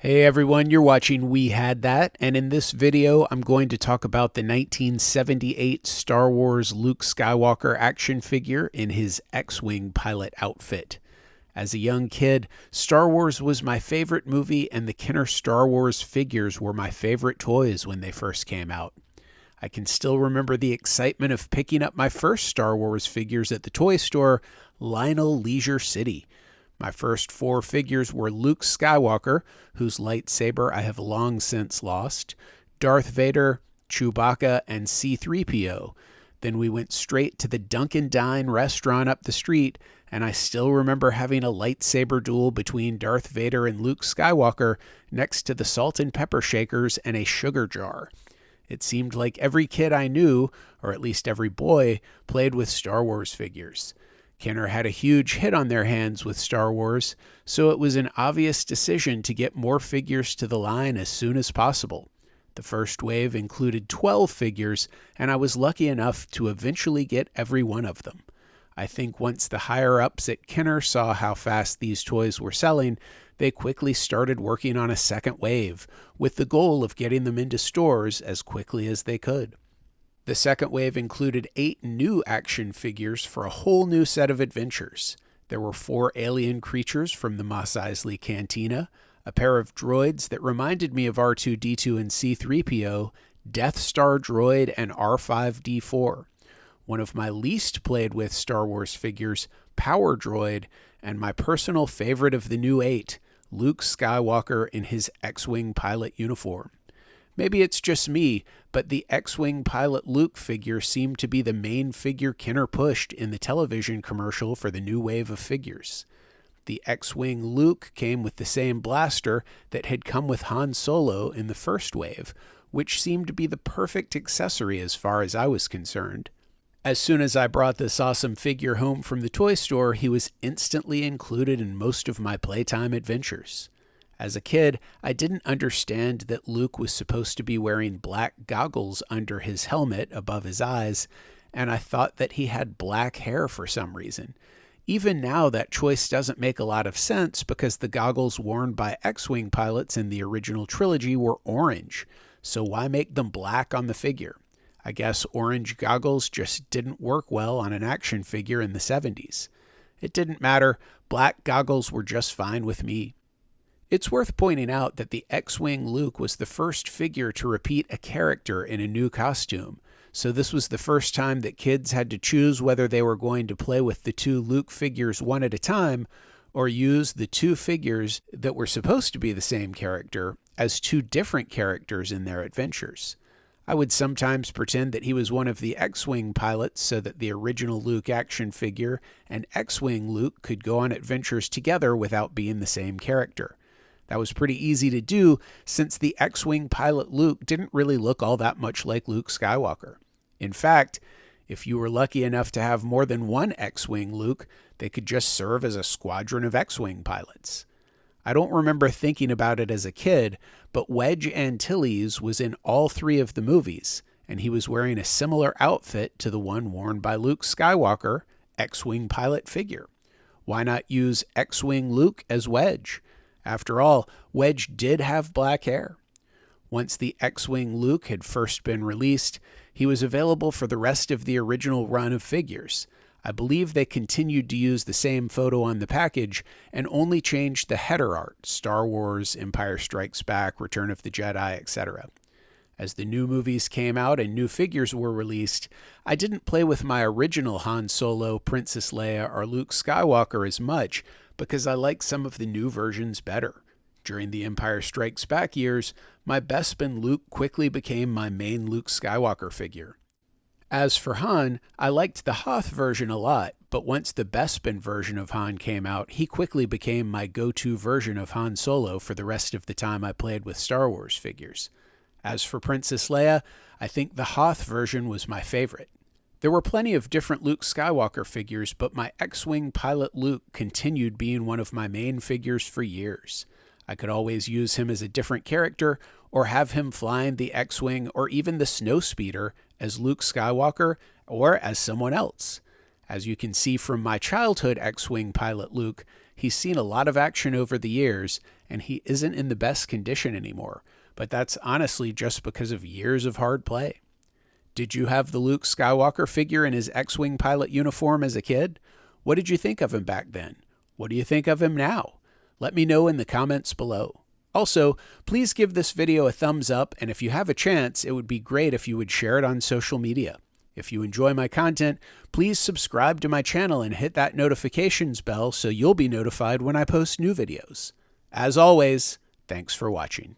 Hey everyone, you're watching We Had That, and in this video I'm going to talk about the 1978 Star Wars Luke Skywalker action figure in his X-Wing pilot outfit. As a young kid, Star Wars was my favorite movie, and the Kenner Star Wars figures were my favorite toys when they first came out. I can still remember the excitement of picking up my first Star Wars figures at the toy store, Lionel Leisure City. My first four figures were Luke Skywalker, whose lightsaber I have long since lost, Darth Vader, Chewbacca, and C-3PO. Then we went straight to the Dunkin' Dine restaurant up the street, and I still remember having a lightsaber duel between Darth Vader and Luke Skywalker next to the salt and pepper shakers and a sugar jar. It seemed like every kid I knew, or at least every boy, played with Star Wars figures. Kenner had a huge hit on their hands with Star Wars, so it was an obvious decision to get more figures to the line as soon as possible. The first wave included 12 figures, and I was lucky enough to eventually get every one of them. I think once the higher-ups at Kenner saw how fast these toys were selling, they quickly started working on a second wave, with the goal of getting them into stores as quickly as they could. The second wave included 8 new action figures for a whole new set of adventures. There were 4 alien creatures from the Mos Eisley Cantina, a pair of droids that reminded me of R2-D2 and C-3PO, Death Star droid, and R5-D4. One of my least played with Star Wars figures, Power Droid, and my personal favorite of the new 8, Luke Skywalker in his X-Wing pilot uniform. Maybe it's just me, but the X-Wing pilot Luke figure seemed to be the main figure Kenner pushed in the television commercial for the new wave of figures. The X-Wing Luke came with the same blaster that had come with Han Solo in the first wave, which seemed to be the perfect accessory as far as I was concerned. As soon as I brought this awesome figure home from the toy store, he was instantly included in most of my playtime adventures. As a kid, I didn't understand that Luke was supposed to be wearing black goggles under his helmet above his eyes, and I thought that he had black hair for some reason. Even now, that choice doesn't make a lot of sense because the goggles worn by X-Wing pilots in the original trilogy were orange, so why make them black on the figure? I guess orange goggles just didn't work well on an action figure in the 70s. It didn't matter, black goggles were just fine with me. It's worth pointing out that the X-Wing Luke was the first figure to repeat a character in a new costume, so this was the first time that kids had to choose whether they were going to play with the 2 Luke figures one at a time, or use the 2 figures that were supposed to be the same character as 2 different characters in their adventures. I would sometimes pretend that he was one of the X-Wing pilots so that the original Luke action figure and X-Wing Luke could go on adventures together without being the same character. That was pretty easy to do since the X-Wing pilot Luke didn't really look all that much like Luke Skywalker. In fact, if you were lucky enough to have more than one X-Wing Luke, they could just serve as a squadron of X-Wing pilots. I don't remember thinking about it as a kid, but Wedge Antilles was in all 3 of the movies, and he was wearing a similar outfit to the one worn by Luke Skywalker, X-Wing pilot figure. Why not use X-Wing Luke as Wedge? After all, Wedge did have black hair. Once the X-Wing Luke had first been released, he was available for the rest of the original run of figures. I believe they continued to use the same photo on the package and only changed the header art, Star Wars, Empire Strikes Back, Return of the Jedi, etc. As the new movies came out and new figures were released, I didn't play with my original Han Solo, Princess Leia, or Luke Skywalker as much because I like some of the new versions better. During the Empire Strikes Back years, my Bespin Luke quickly became my main Luke Skywalker figure. As for Han, I liked the Hoth version a lot, but once the Bespin version of Han came out, he quickly became my go-to version of Han Solo for the rest of the time I played with Star Wars figures. As for Princess Leia, I think the Hoth version was my favorite. There were plenty of different Luke Skywalker figures, but my X-Wing pilot Luke continued being one of my main figures for years. I could always use him as a different character, or have him flying the X-Wing or even the Snowspeeder as Luke Skywalker or as someone else. As you can see from my childhood X-Wing pilot Luke, he's seen a lot of action over the years, and he isn't in the best condition anymore, but that's honestly just because of years of hard play. Did you have the Luke Skywalker figure in his X-Wing pilot uniform as a kid? What did you think of him back then? What do you think of him now? Let me know in the comments below. Also, please give this video a thumbs up, and if you have a chance, it would be great if you would share it on social media. If you enjoy my content, please subscribe to my channel and hit that notifications bell so you'll be notified when I post new videos. As always, thanks for watching.